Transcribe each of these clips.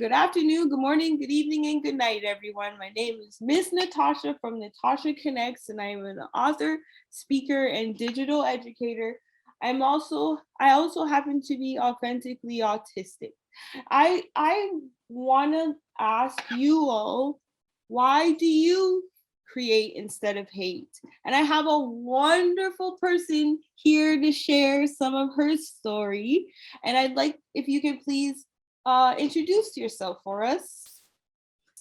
good afternoon, good morning, good evening, and good night, everyone. My name is Miss Natasha from Natasha Connects, and I am an author, speaker, and digital educator. I also happen to be authentically autistic. I want to ask you all, why do you create instead of hate? And I have a wonderful person here to share some of her story. And I'd like if you could please introduce yourself for us.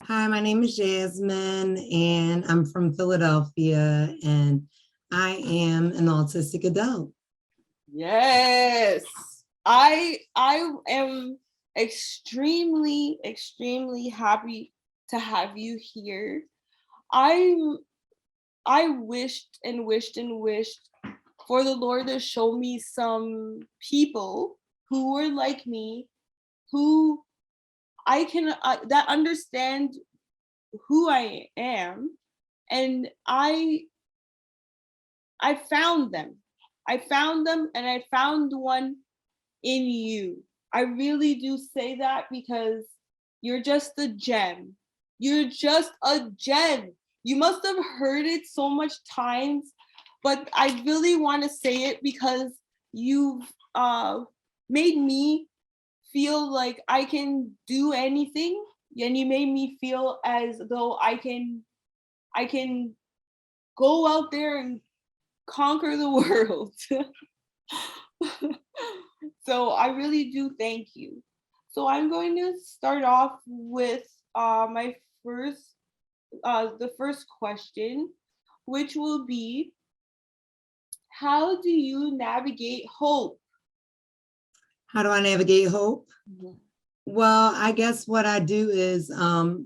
Hi, my name is Jasmine, and I'm from Philadelphia, and I am an autistic adult. Yes, I am extremely happy to have you here. I I wished for the Lord to show me some people who were like me, who I can that understand who I am, and I found them. I found them, and I found one in you. I really do say that because you're just a gem. You're just a gem. You must have heard it so much times, but I really want to say it because you've made me feel like I can do anything, and you made me feel as though I can go out there and conquer the world. So I really do thank you. So I'm going to start off with my first, the first question, which will be, how do you navigate hope? How do I navigate hope? Well, I guess what I do is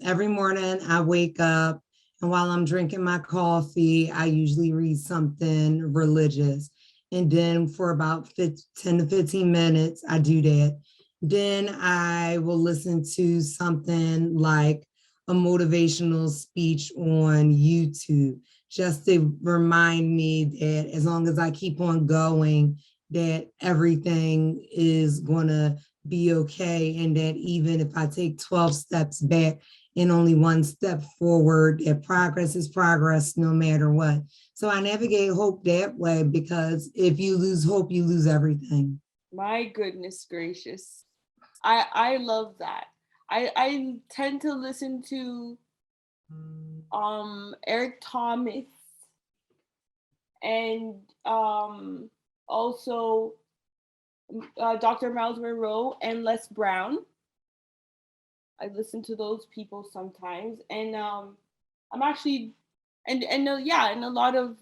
every morning I wake up, and while I'm drinking my coffee, I usually read something religious. And then for about 10 to 15 minutes, I do that. Then I will listen to something like a motivational speech on YouTube, just to remind me that as long as I keep on going, that everything is going to be okay, and that even if I take 12 steps back and only one step forward, that progress is progress no matter what. So I navigate hope that way, because if you lose hope, you lose everything. My goodness gracious. I love that. I tend to listen to Eric Thomas, and also Dr. Miles Monroe and Les Brown. I listen to those people sometimes, and I'm actually, yeah, in a lot of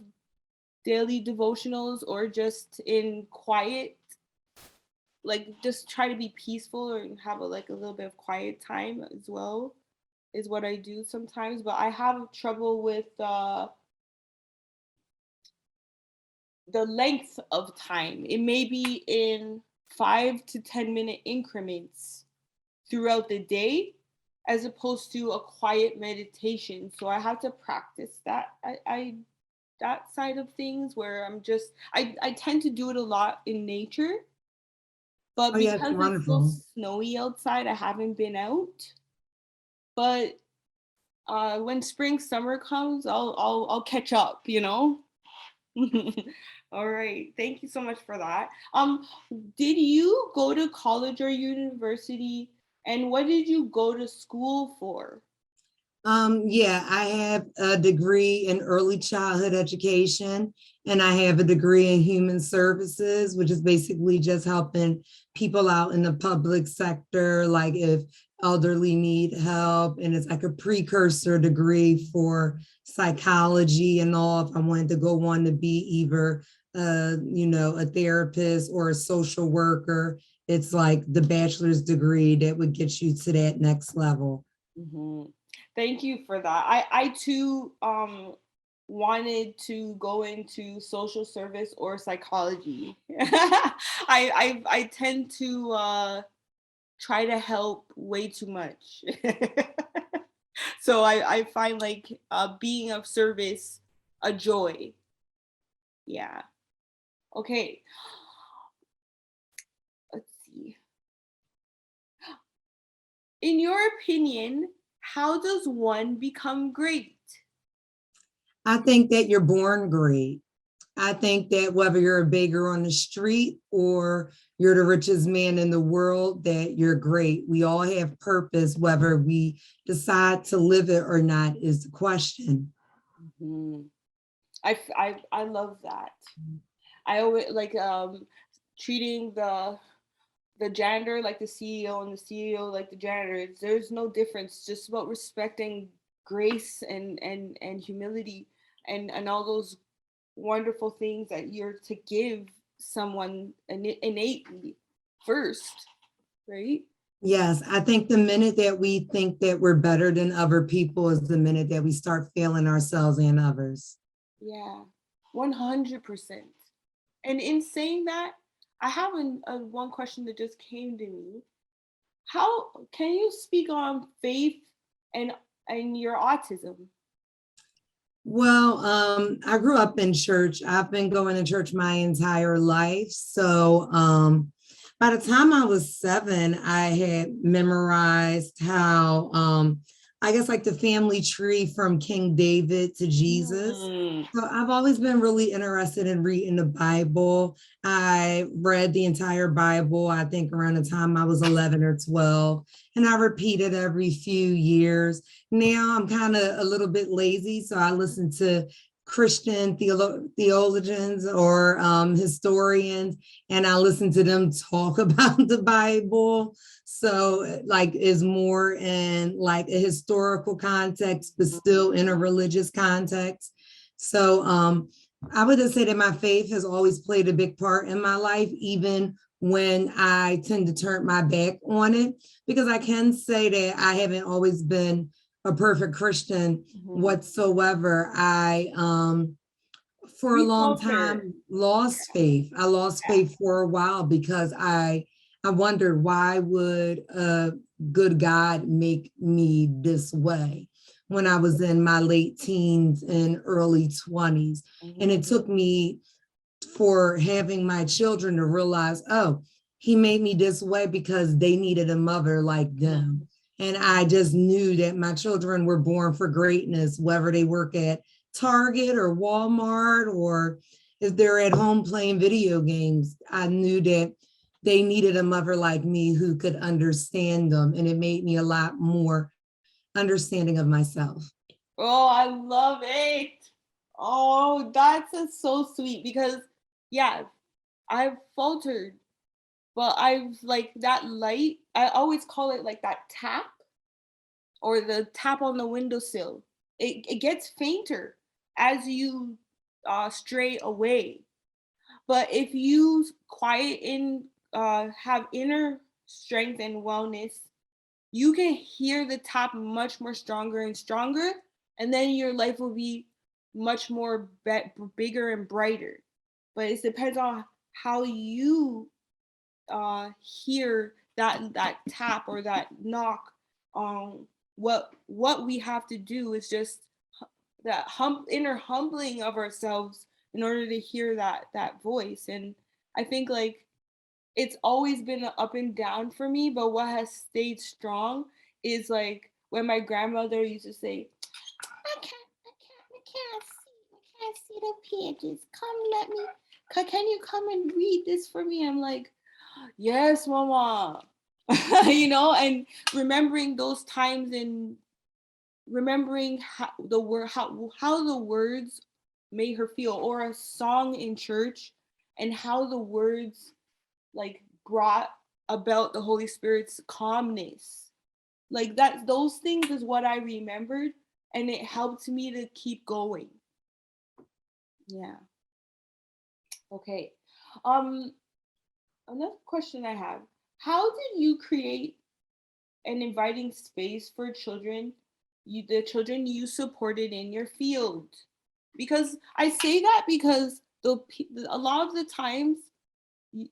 daily devotionals, or just in quiet, like just try to be peaceful or have a little bit of quiet time as well, is what I do sometimes. But I have trouble with the length of time. It may be in 5 to 10 minute increments throughout the day, as opposed to a quiet meditation. So I have to practice that. I that side of things, where I tend to do it a lot in nature, but Oh, yeah, because it's so wonderful. snowy outside, I haven't been out. But when spring summer comes, I'll catch up, you know. All right, thank you so much for that. Did you go to college or university, and what did you go to school for? Yeah, I have a degree in early childhood education, and I have a degree in human services, which is basically just helping people out in the public sector, like if elderly need help. And it's like a precursor degree for psychology and all. If I wanted to go on to be either, a therapist or a social worker, it's like the bachelor's degree that would get you to that next level. Mhm. Thank you for that. I too wanted to go into social service or psychology. I tend to try to help way too much. So I find like being of service a joy. Yeah. Okay. Let's see. In your opinion, how does one become great? I think that you're born great. I think that whether you're a beggar on the street or you're the richest man in the world, that you're great. We all have purpose, whether we decide to live it or not is the question. Mhm. I love that. I always like treating the janitor like the CEO and the CEO like the janitor. There's no difference. It's just about respecting grace and humility and all those wonderful things that you're to give someone innately first, right? Yes, I think the minute that we think that we're better than other people is the minute that we start failing ourselves and others. Yeah, 100%. And in saying that, I have one question that just came to me. How can you speak on faith and and your autism? Well, I grew up in church. I've been going to church my entire life. So by the time I was 7, I had memorized how I guess like the family tree from King David to Jesus. Mm. So I've always been really interested in reading the Bible. I read the entire Bible, I think around the time I was 11 or 12, and I repeated every few years. Now I'm kind of a little bit lazy, so I listen to Christian theologians or historians, and I listen to them talk about the Bible. So like is more in like a historical context, but still in a religious context. So I would just say that my faith has always played a big part in my life, even when I tend to turn my back on it, because I can say that I haven't always been a perfect Christian whatsoever. I for a We long falter. time lost faith. I lost faith for a while because I wondered, why would a good God make me this way when I was in my late teens and early 20s. And it took me for having my children to realize, oh, he made me this way because they needed a mother like them. And I just knew that my children were born for greatness, whether they work at Target or Walmart, or if they're at home playing video games. I knew that they needed a mother like me who could understand them. And it made me a lot more understanding of myself. Oh, I love it. Oh, that's so sweet because yeah, I've faltered, but I've like that light, I always call it like that tap or the tap on the windowsill. It gets fainter as you stray away. But if you quiet in, have inner strength and wellness, you can hear the tap much more stronger and stronger, and then your life will be much more bigger and brighter. But it depends on how you hear that tap or that knock. What we have to do is just that inner humbling of ourselves in order to hear that voice. And I think like it's always been up and down for me, but what has stayed strong is like when my grandmother used to say, I can't see the pages. Come, let me. Can you come and read this for me? I'm like, yes, mama. And remembering those times and remembering how the words made her feel, or a song in church, and how the words like brought about the Holy Spirit's calmness. Like that, those things is what I remembered, and it helped me to keep going. Yeah. Okay. Um, Another question I have: how did you create an inviting space for children, the children you supported in your field? Because I say that because a lot of the times,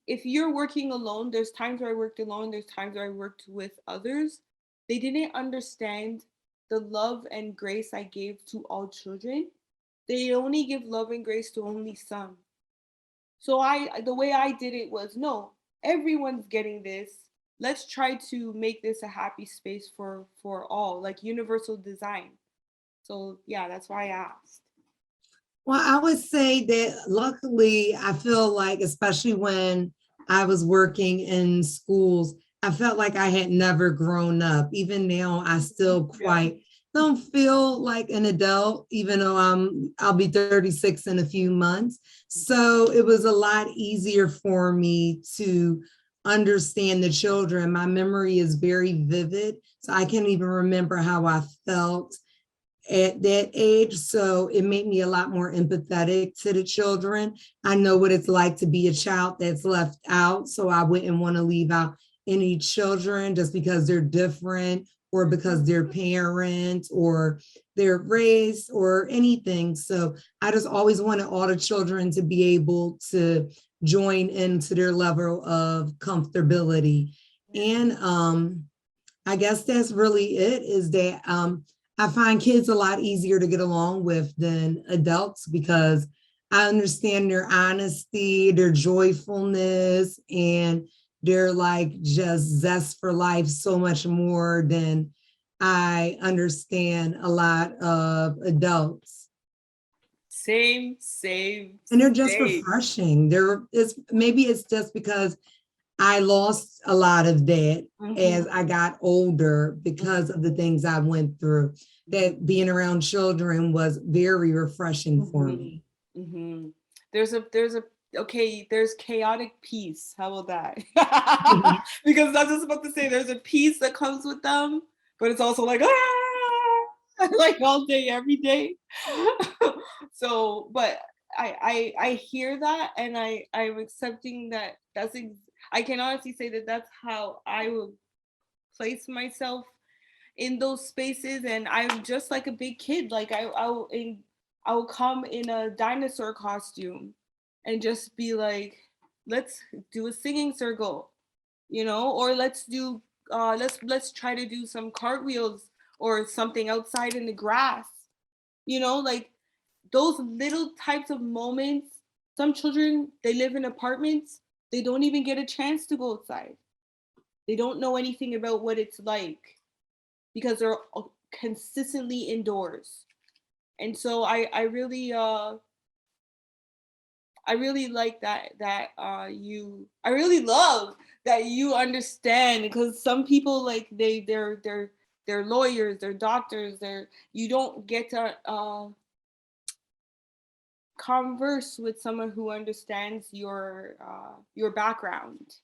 if you're working alone, there's times where I worked alone, there's times where I worked with others. They didn't understand the love and grace I gave to all children. They only give love and grace to only some. So the way I did it was, no, everyone's getting this. let's try to make this a happy space for all, like universal design. So yeah, that's why I asked. Well, I would say that luckily, I feel like, especially when I was working in schools, I felt like I had never grown up. Even now, I still Yeah. quite don't feel like an adult, even though I'll be 36 in a few months. So it was a lot easier for me to understand the children. My memory is very vivid, so I can't even remember how I felt at that age. So it made me a lot more empathetic to the children. I know what it's like to be a child that's left out. So I wouldn't want to leave out any children just because they're different or because they're parents or their race or anything. So I just always wanted all the children to be able to join into their level of comfortability. And I guess that's really it, is that I find kids a lot easier to get along with than adults because I understand their honesty, their joyfulness, and their like just zest for life so much more than I understand a lot of adults. Same, And they're just same. refreshing. Maybe it's just because I lost a lot of that as I got older because of the things I went through. That being around children was very refreshing for me. Mm-hmm. There's a okay, there's chaotic peace. How about that? Because that's just about to say there's a peace that comes with them, but it's also like like all day, every day. So, but I hear that, and I'm accepting that. I can honestly say that that's how I would place myself in those spaces, and I'm just like a big kid. Like I will come in a dinosaur costume and just be like, let's do a singing circle, or let's try to do some cartwheels or something outside in the grass, like those little types of moments. Some children, they live in apartments, they don't even get a chance to go outside. They don't know anything about what it's like because they're consistently indoors. And so I really like I really love that you understand, because some people, like, they're lawyers, they're doctors, you don't get to converse with someone who understands your background.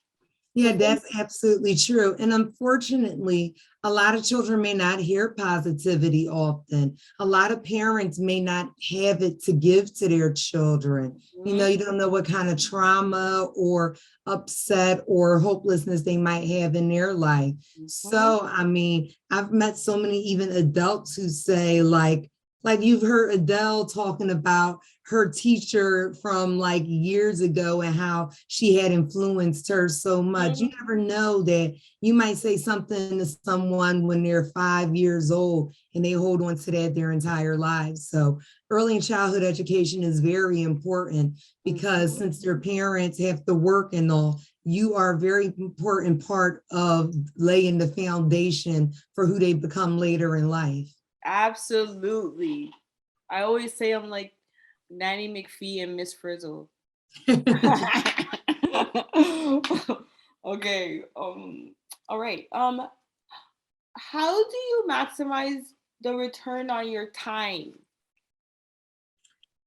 Yeah, So that's absolutely true. And unfortunately, a lot of children may not hear positivity often. A lot of parents may not have it to give to their children. You don't know what kind of trauma or upset or hopelessness they might have in their life. So, I mean, I've met so many even adults who say, like you've heard Adele talking about her teacher from like years ago and how she had influenced her so much. You never know that you might say something to someone when they're 5 years old and they hold on to that their entire lives. So early in childhood education is very important because since their parents have to work and all, you are a very important part of laying the foundation for who they become later in life. absolutely. I always say I'm like Nanny McPhee and Miss Frizzle. Okay. All right. How do you maximize the return on your time?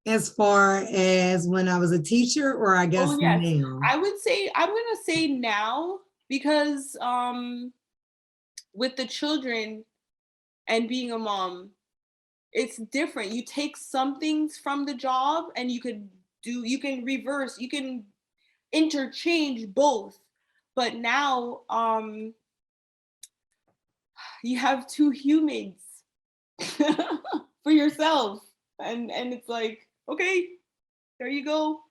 As far as when I was a teacher, or I Oh guess yes, now? I would say I'm gonna say now, because with the children and being a mom, it's different. You take some things from the job and you can reverse, you can interchange both. But now you have two humans for yourself, and it's like, okay, there you go.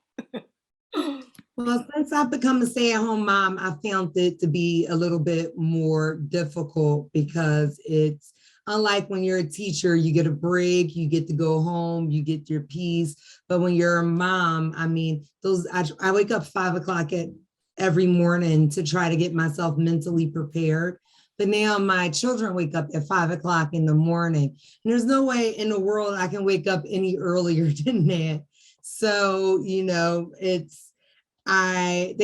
Well, since I've become a stay-at-home mom, I found it to be a little bit more difficult because it's unlike when you're a teacher, you get a break, you get to go home, you get your peace. But when you're a mom, I mean, I wake up 5 o'clock at every morning to try to get myself mentally prepared. But now my children wake up at 5 o'clock in the morning. And there's no way in the world I can wake up any earlier than that. So, they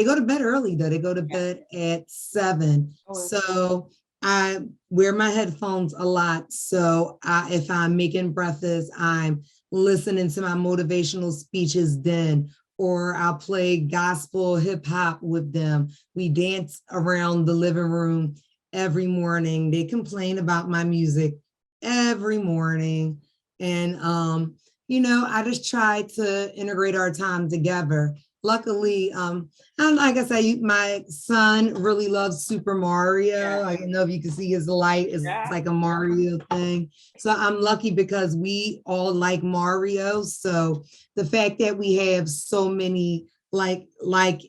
go to bed early though. They go to bed at 7. So I wear my headphones a lot. So if I'm making breakfast, I'm listening to my motivational speeches then, or I'll play gospel hip hop with them. We dance around the living room every morning. They complain about my music every morning. And, I just try to integrate our time together. Luckily, and like I said, my son really loves Super Mario. I don't know if you can see his light. It's like a Mario thing. So I'm lucky because we all like Mario. So the fact that we have so many like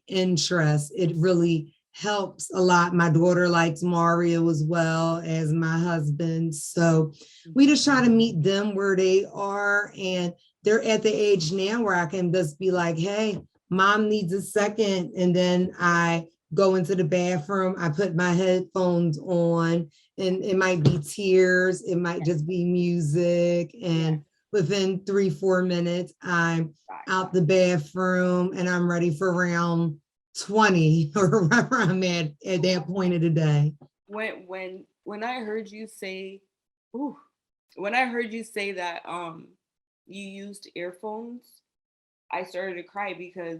interests, it really helps a lot. My daughter likes Mario as well as my husband. So we just try to meet them where they are. And they're at the age now where I can just be like, hey, Mom needs a second. And then I go into the bathroom, I put my headphones on, and it might be tears, it might just be music. And within 3-4 minutes, I'm out the bathroom and I'm ready for round 20 or wherever I'm at that point of the day. When I heard you say, when I heard you say that you used earphones, I started to cry because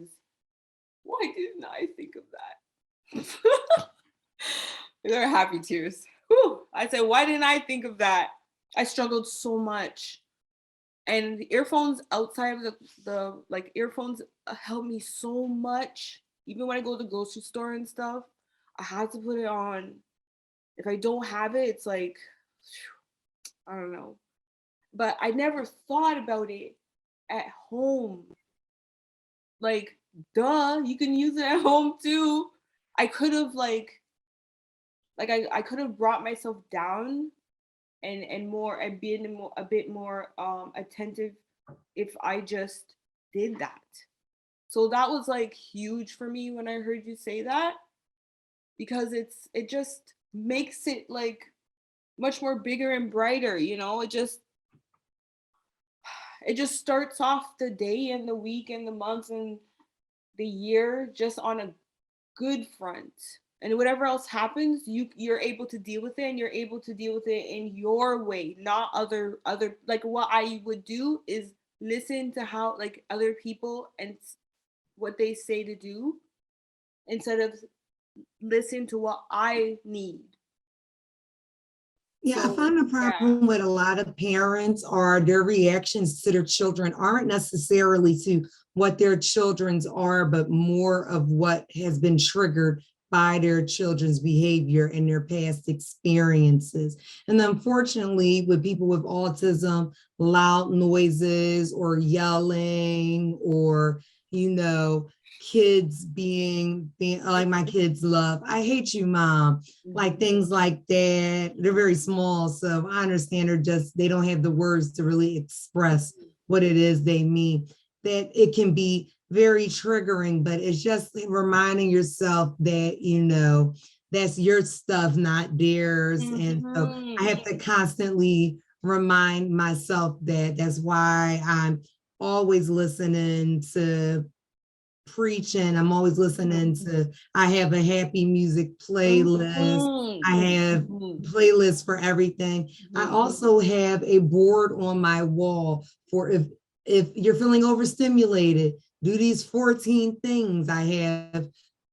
why didn't I think of that? They're happy tears. Whew. I said, why didn't I think of that? I struggled so much. And the earphones outside of the like earphones help me so much. Even when I go to the grocery store and stuff, I have to put it on. If I don't have it, it's like, I don't know. But I never thought about it at home. Like, duh, you can use it at home too. I could have I could have brought myself down and more and been a bit more attentive if I just did that. So that was like huge for me when I heard you say that, because it just makes it like much more bigger and brighter, it just starts off the day and the week and the month and the year just on a good front. And whatever else happens, you're able to deal with it, and you're able to deal with it in your way, not other like what I would do is listen to how like other people and what they say to do instead of listen to what I need. Yeah, I find the problem with a lot of parents are their reactions to their children aren't necessarily to what their children's are, but more of what has been triggered by their children's behavior and their past experiences. And unfortunately, with people with autism, loud noises or yelling or, kids being like my kids love, I hate you, Mom, like things like that. They're very small, so I understand they don't have the words to really express what it is they mean. That it can be very triggering, but it's just reminding yourself that that's your stuff, not theirs. And so I have to constantly remind myself that's why I'm always listening to preaching. I'm always listening to, I have a happy music playlist. I have playlists for everything. I also have a board on my wall for if you're feeling overstimulated, do these 14 things. I have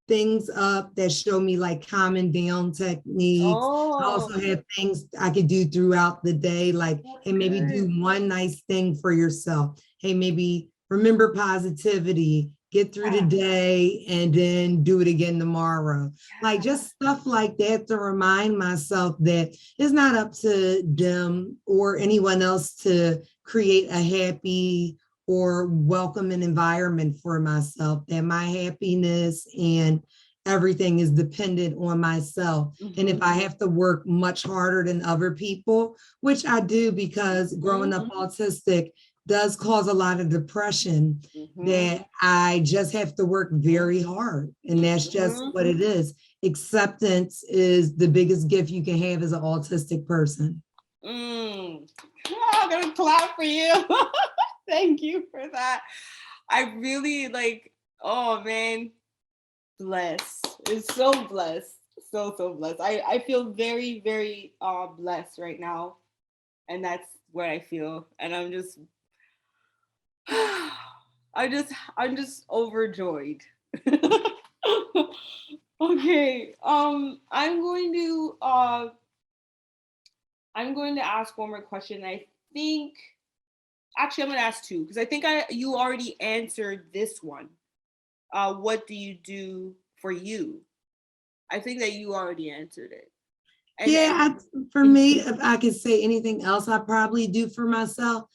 things up that show me like calming down techniques. I also have things I could do throughout the day, like, hey, maybe do one nice thing for yourself. Hey, maybe remember positivity, get through the day, and then do it again tomorrow. Like just stuff like that to remind myself that it's not up to them or anyone else to create a happy or welcoming environment for myself, that my happiness and everything is dependent on myself. And if I have to work much harder than other people, which I do because growing up autistic, does cause a lot of depression that I just have to work very hard. And that's just what it is. Acceptance is the biggest gift you can have as an autistic person. I'm gonna clap for you. Thank you for that. I really like, oh man, blessed. It's so blessed. So blessed. I feel very, very blessed right now. And that's what I feel. And I'm just I'm just overjoyed. Okay. I'm going to ask one more question. I think actually I'm gonna ask two because I think you already answered this one. What do you do for you? I think that you already answered it. For me, if I could say anything else, I probably do for myself.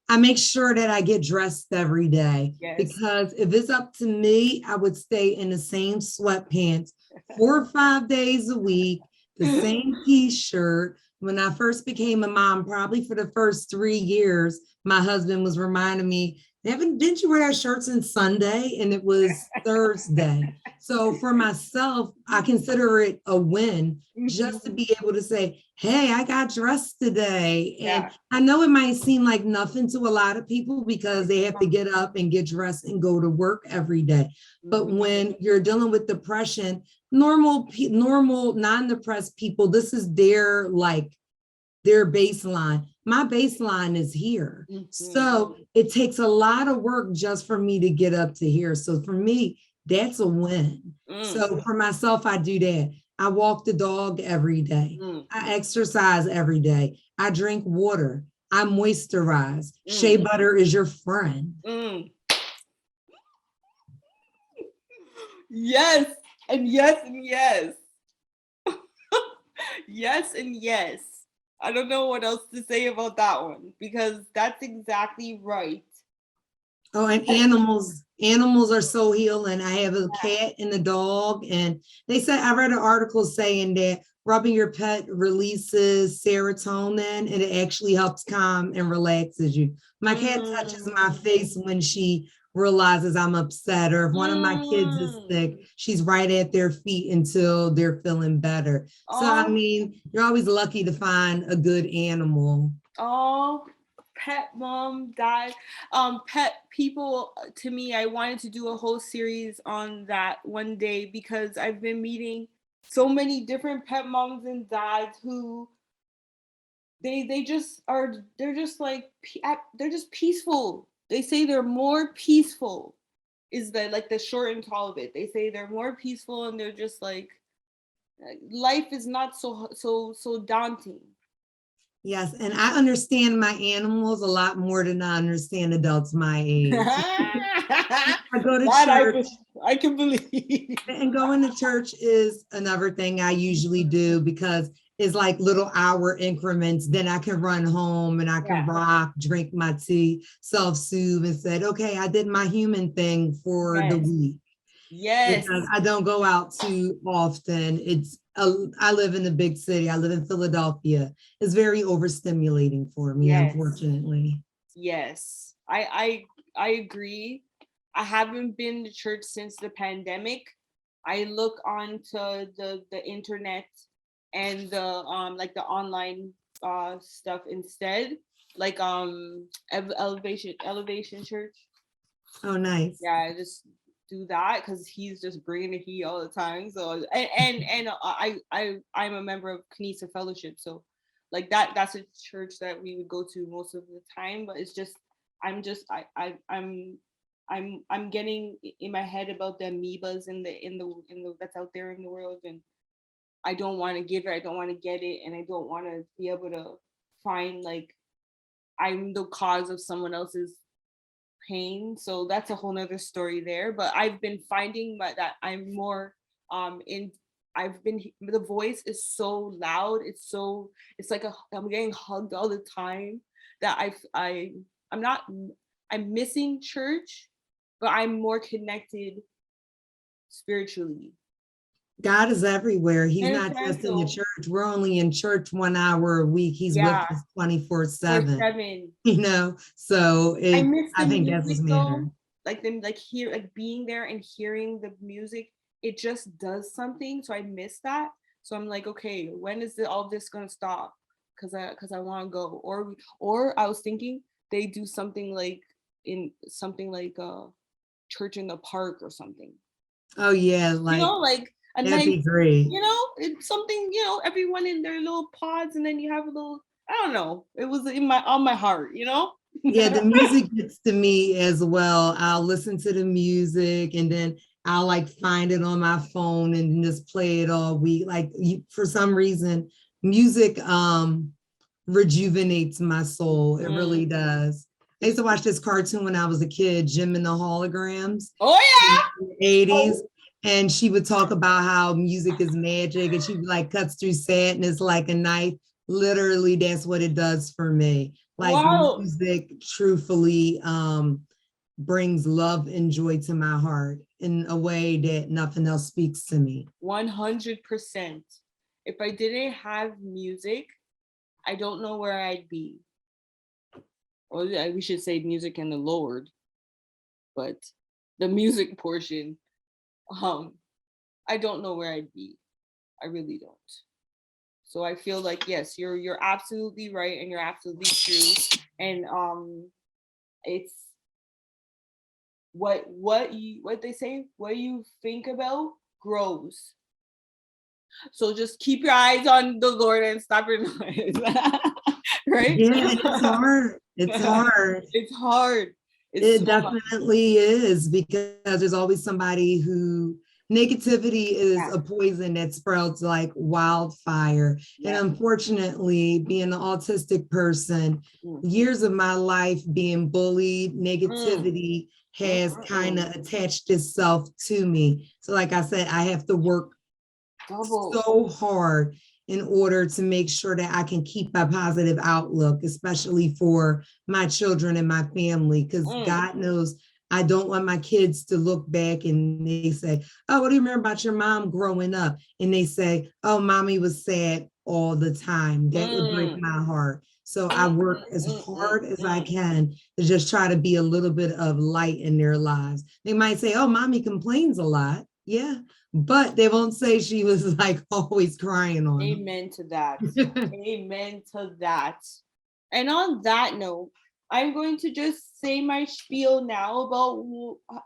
I make sure that I get dressed every day because if it's up to me, I would stay in the same sweatpants 4 or 5 days a week, the same t-shirt. When I first became a mom, probably for the first 3 years, my husband was reminding me, didn't you wear that shirt since Sunday? And it was Thursday. So for myself, I consider it a win just to be able to say, hey, I got dressed today. And I know it might seem like nothing to a lot of people because they have to get up and get dressed and go to work every day. But when you're dealing with depression, normal, non-depressed people, this is their baseline. My baseline is here. So it takes a lot of work just for me to get up to here. So for me, that's a win. So for myself, I do that. I walk the dog every day. I exercise every day. I drink water. I moisturize. Shea butter is your friend. Yes, and yes, and yes. Yes, and yes. I don't know what else to say about that one because that's exactly right. Oh, and animals are so healing. I have a cat and a dog, and they said, I read an article saying that rubbing your pet releases serotonin and it actually helps calm and relaxes you. My cat touches my face when she realizes I'm upset, or if one of my kids is sick, she's right at their feet until they're feeling better. So, I mean, you're always lucky to find a good animal. Oh, pet mom, dad, pet people. To me, I wanted to do a whole series on that one day because I've been meeting so many different pet moms and dads who they just are, they're just like they're just peaceful. They say they're more peaceful is the short and tall of it. They say they're more peaceful and they're just like life is not so daunting. Yes, and I understand my animals a lot more than I understand adults my age. I go to church. I can believe. And going to church is another thing I usually do because it's like little hour increments. Then I can run home and I can rock, drink my tea, self-soothe and said, okay, I did my human thing for the week. Yes. Because I don't go out too often. I live in a big city. I live in Philadelphia. It's very overstimulating for me, unfortunately. Yes, I agree. I haven't been to church since the pandemic. I look onto the internet and the online stuff instead, like elevation church. Oh, nice. Yeah, I just do that because he's just bringing the heat all the time. So I'm a member of Knisa Fellowship, so like that's a church that we would go to most of the time. But it's just I'm getting in my head about the amoebas in the that's out there in the world, and I don't want to give it, I don't want to get it, and I don't want to be able to find like I'm the cause of someone else's pain. So that's a whole nother story there. But I've been finding that I'm more in I've been the voice is so loud. It's like I'm getting hugged all the time that I'm not I'm missing church, but I'm more connected spiritually. God is everywhere. He's And not just in the essential. church. We're only in church 1 hour a week. He's with Yeah, us for 24/7, 7. So I miss I the think that's what's music though. matter. Like them, like here, like being there and hearing the music, it just does something. So I miss that. So I'm like, okay, when is all this gonna stop? Cause I want to go. Or I was thinking they do something like in something like church in the park or something. Oh yeah, Like a that'd nice, be great. it's something, everyone in their little pods, and then you have a little, I don't know. It was on my heart. Yeah, the music gets to me as well. I'll listen to the music and then I'll like find it on my phone and just play it all week. For some reason, music rejuvenates my soul. It really Mm. does. I used to watch this cartoon when I was a kid, Jim and the Holograms Oh in yeah. the 80s. Oh, And she would talk about how music is magic and she like cuts through sadness like a knife. Literally, that's what it does for me. Like wow. music truthfully brings love and joy to my heart in a way that nothing else speaks to me. 100%. If I didn't have music, I don't know where I'd be. Or we should say music and the Lord, but the music portion, um, I don't know where I'd be. I really don't. So I feel like yes, you're absolutely right and you're absolutely true. And it's what they say, what you think about grows. So just keep your eyes on the Lord and stop your noise. Right? Yeah, and it's hard. It's hard. It's hard. It's It so much. definitely is because there's always somebody who negativity is Yeah. a poison that sprouts like wildfire. And Yeah. unfortunately, being an autistic person, Mm. years of my life being bullied, Mm. negativity Mm, has mm, kind mm. of attached itself to me. So, like I said, I have to work Double. so hard in order to make sure that I can keep a positive outlook, especially for my children and my family, because Mm. God knows I don't want my kids to look back and they say, oh, what do you remember about your mom growing up? And they say, oh, mommy was sad all the time. That would break Mm. my heart. So I Mm, work mm, as mm, mm, hard as I mm. can to just try to be a little bit of light in their lives. They might say, oh, mommy complains a lot. Yeah, but they won't say she was like always crying on Amen to that. them. Amen to that. And on that note, I'm going to just say my spiel now about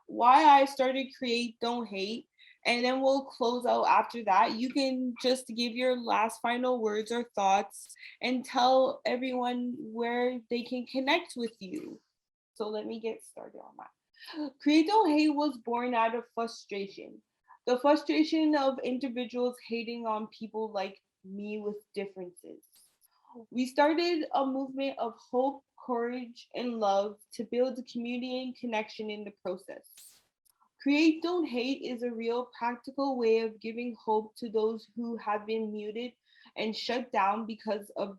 why I started Create Don't Hate. And then we'll close out after that. You can just give your last final words or thoughts and tell everyone where they can connect with you. So let me get started on that. Creator hate was born out of frustration. The frustration of individuals hating on people like me with differences. We started a movement of hope, courage, and love to build a community and connection in the process. Create Don't Hate is a real practical way of giving hope to those who have been muted and shut down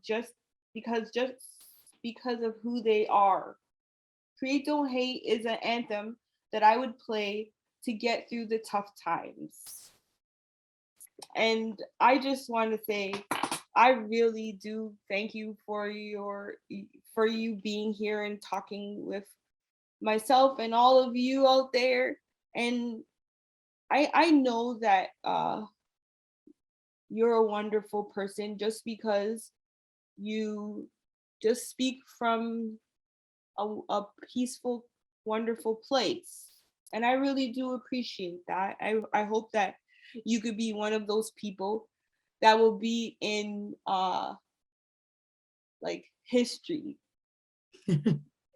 just because of who they are. Create Don't Hate is an anthem that I would play to get through the tough times. And I just want to say I really do thank you for you being here and talking with myself and all of you out there. And I know that you're a wonderful person just because you just speak from a peaceful, wonderful place. And I really do appreciate that. I hope that you could be one of those people that will be in like history.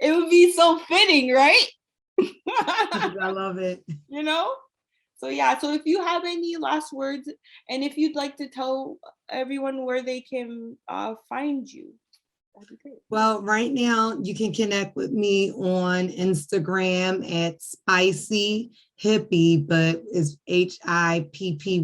It would be so fitting, right? I love it. you know? So yeah, so if you have any last words and if you'd like to tell everyone where they can find you, that'd be great. Well, right now you can connect with me on Instagram at Spicy Hippie, but it's HIPPY.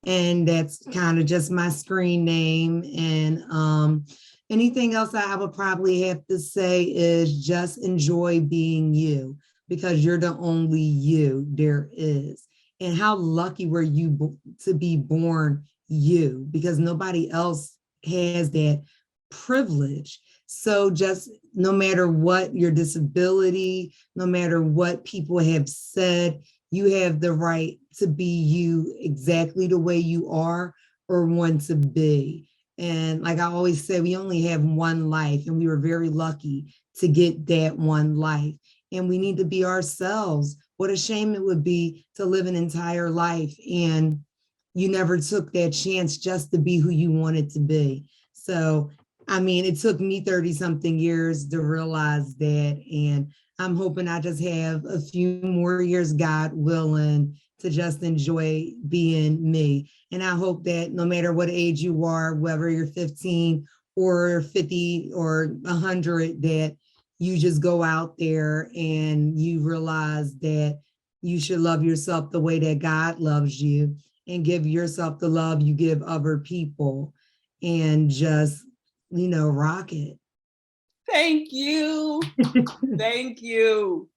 And that's kind of just my screen name. And anything else I would probably have to say is just enjoy being you because you're the only you there is. And how lucky were you to be born you, because nobody else has that privilege. So just no matter what your disability, no matter what people have said, you have the right to be you exactly the way you are or want to be. And like I always say, we only have one life, and we were very lucky to get that one life. And we need to be ourselves. What a shame it would be to live an entire life and you never took that chance just to be who you wanted to be. So, I mean, it took me 30 something years to realize that. And I'm hoping I just have a few more years, God willing, to just enjoy being me. And I hope that no matter what age you are, whether you're 15 or 50 or 100, that you just go out there and you realize that you should love yourself the way that God loves you, and give yourself the love you give other people, and just, rock it. Thank you. Thank you.